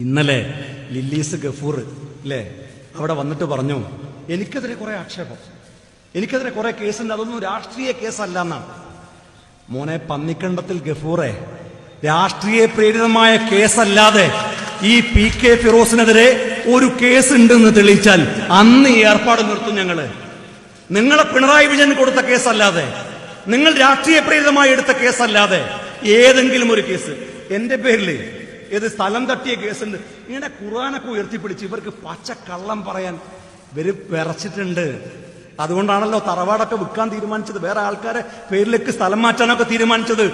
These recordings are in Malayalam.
ഇന്നലെ ലില്ലീസ് ഗഫൂർ അല്ലേ അവിടെ വന്നിട്ട് പറഞ്ഞു, എനിക്കെതിരെ കുറെ ആക്ഷേപം, എനിക്കെതിരെ കുറെ കേസുണ്ട്, അതൊന്നും രാഷ്ട്രീയ കേസല്ല എന്നാണ്. മോനെ പന്നിക്കണ്ടത്തിൽ ഗഫൂറെ, രാഷ്ട്രീയ പ്രേരിതമായ കേസല്ലാതെ ഈ PK ഫിറോസിനെതിരെ ഒരു കേസ് ഉണ്ടെന്ന് തെളിയിച്ചാൽ അന്ന് ഈ ഏർപ്പാട് നിർത്തും ഞങ്ങള്. നിങ്ങളെ പിണറായി വിജയൻ കൊടുത്ത കേസല്ലാതെ, നിങ്ങൾ രാഷ്ട്രീയ പ്രേരിതമായി എടുത്ത കേസല്ലാതെ ഏതെങ്കിലും ഒരു കേസ് എന്റെ പേരില് ഏത് സ്ഥലം തട്ടിയ കേസുണ്ട്. ഇങ്ങനെ ഖുർആനൊക്കെ ഉയർത്തിപ്പിടിച്ച് ഇവർക്ക് പച്ച കള്ളം പറയാൻ ഇവര് വിറച്ചിട്ടുണ്ട്. അതുകൊണ്ടാണല്ലോ തറവാടൊക്കെ വിൽക്കാൻ തീരുമാനിച്ചത്, വേറെ ആൾക്കാരെ പേരിലേക്ക് സ്ഥലം മാറ്റാനൊക്കെ തീരുമാനിച്ചത്.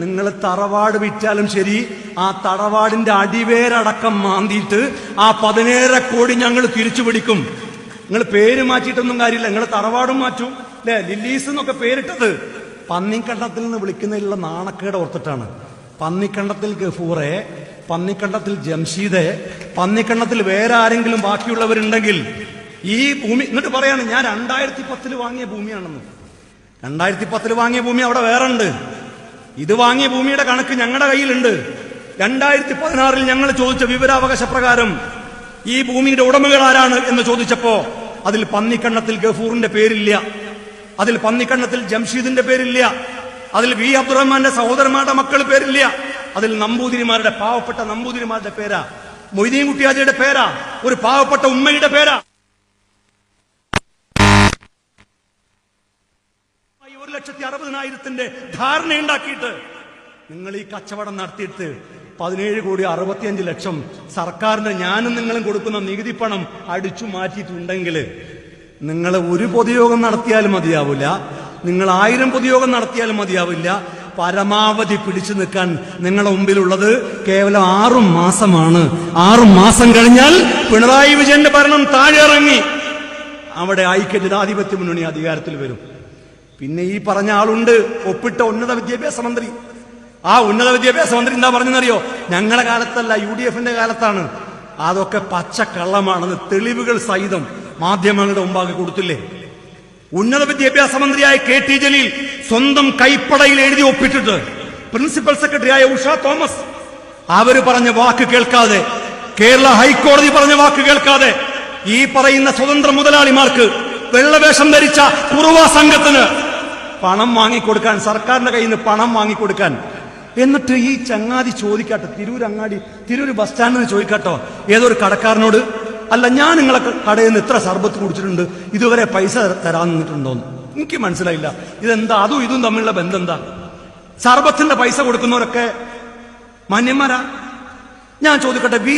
നിങ്ങൾ തറവാട് വിറ്റാലും ശരി, ആ തറവാടിന്റെ അടിവേരടക്കം മാന്തിയിട്ട് ആ 17 കോടി ഞങ്ങൾ തിരിച്ചു പിടിക്കും. നിങ്ങൾ പേര് മാറ്റിയിട്ടൊന്നും കാര്യമില്ല, നിങ്ങൾ തറവാടും മാറ്റും അല്ലെ. ലില്ലീസ് എന്നൊക്കെ പേരിട്ടത് പന്നിക്കണ്ടത്തിൽ നിന്ന് വിളിക്കുന്നതിലുള്ള നാണക്കേട് ഓർത്തിട്ടാണ്. പന്നിക്കണ്ടത്തിൽ ഗഫൂറെ, പന്നിക്കണ്ടത്തിൽ ജംഷീദെ, പന്നിക്കണ്ടത്തിൽ വേറെ ആരെങ്കിലും ബാക്കിയുള്ളവരുണ്ടെങ്കിൽ ഈ ഭൂമി എന്നിട്ട് പറയാണ് ഞാൻ 2010 വാങ്ങിയ ഭൂമിയാണെന്ന്. 2010 വാങ്ങിയ ഭൂമി അവിടെ വേറെ ഉണ്ട്. ഇത് വാങ്ങിയ ഭൂമിയുടെ കണക്ക് ഞങ്ങളുടെ കയ്യിലുണ്ട്. 2016 ഞങ്ങൾ ചോദിച്ച വിവരാവകാശ പ്രകാരം ഈ ഭൂമിയുടെ ഉടമകൾ ആരാണ് എന്ന് ചോദിച്ചപ്പോ അതിൽ പന്നിക്കണ്ടത്തിൽ ഗഫൂറിന്റെ പേരില്ല, അതിൽ പന്നിക്കണ്ടത്തിൽ ജംഷീദിന്റെ പേരില്ല, അതിൽ വി അബ്ദുറഹ്മാന്റെ സഹോദരന്മാരുടെ മക്കൾ പേരില്ല, അതിൽ നമ്പൂതിരിമാരുടെ പാവപ്പെട്ട നമ്പൂതിരിമാരുടെ പേരാ, മൊയ്തീൻ കുട്ടിയാജിയുടെ പേരാ, ഒരു പാവപ്പെട്ട ഉമ്മയുടെ പേരാ. 1,60,000 ധാരണയുണ്ടാക്കിയിട്ട് നിങ്ങൾ ഈ കച്ചവടം നടത്തിയിട്ട് 17,65,00,000 സർക്കാരിന് ഞാനും നിങ്ങളും കൊടുക്കുന്ന നികുതി പണം അടിച്ചു മാറ്റിയിട്ടുണ്ടെങ്കിൽ നിങ്ങൾ ഒരു പൊതുയോഗം നടത്തിയാലും മതിയാവില്ല, നിങ്ങൾ 1000 പൊതുയോഗം നടത്തിയാലും മതിയാവില്ല. പരമാവധി പിടിച്ചു നിൽക്കാൻ നിങ്ങളുടെ മുമ്പിലുള്ളത് കേവലം 6 മാസമാണ്. 6 മാസം കഴിഞ്ഞാൽ പിണറായി വിജയന്റെ ഭരണം താഴെ ഇറങ്ങി അവിടെ ഐക്യജനാധിപത്യ മുന്നണി അധികാരത്തിൽ വരും. പിന്നെ ഈ പറഞ്ഞ ആളുണ്ട്, ഒപ്പിട്ട ഉന്നത വിദ്യാഭ്യാസ മന്ത്രി. ആ ഉന്നത വിദ്യാഭ്യാസ മന്ത്രി എന്താ പറഞ്ഞെന്നറിയോ? ഞങ്ങളുടെ കാലത്തല്ല, UDF-ന്റെ കാലത്താണ്. അതൊക്കെ പച്ചക്കള്ളമാണെന്ന് തെളിവുകൾ സഹിതം മാധ്യമങ്ങളുടെ മുമ്പാകെ കൊടുത്തില്ലേ? ഉന്നത വിദ്യാഭ്യാസ മന്ത്രിയായ KT ജലീൽ സ്വന്തം കൈപ്പടയിൽ എഴുതി ഒപ്പിട്ടിട്ട് പ്രിൻസിപ്പൽ സെക്രട്ടറിയായ ഉഷ തോമസ് അവര് പറഞ്ഞ വാക്ക് കേൾക്കാതെ, കേരള ഹൈക്കോടതി പറഞ്ഞ വാക്ക് കേൾക്കാതെ ഈ പറയുന്ന സ്വതന്ത്ര മുതലാളിമാർക്ക്, വെള്ളവേഷം ധരിച്ച കുറുവ സംഘത്തിന് പണം വാങ്ങിക്കൊടുക്കാൻ, സർക്കാരിന്റെ കയ്യിൽ നിന്ന് പണം വാങ്ങിക്കൊടുക്കാൻ. എന്നിട്ട് ഈ ചങ്ങാതി ചോദിക്കാട്ടോ, തിരൂർ ബസ് സ്റ്റാൻഡിൽ നിന്ന് ചോദിക്കാട്ടോ ഏതൊരു കടക്കാരനോട്, അല്ല ഞാൻ നിങ്ങളെ കടയിൽ നിന്ന് എത്ര സർബത്ത് കുടിച്ചിട്ടുണ്ട്, ഇതുവരെ പൈസ തരാൻ നിന്നിട്ടുണ്ടോന്ന്. എനിക്ക് മനസ്സിലായില്ല, ഇതെന്താ അതും ഇതും തമ്മിലുള്ള ബന്ധം എന്താ? സർബത്തിന്റെ പൈസ കൊടുക്കുന്നവരൊക്കെ മാന്യന്മാരാ? ഞാൻ ചോദിക്കട്ടെ, വി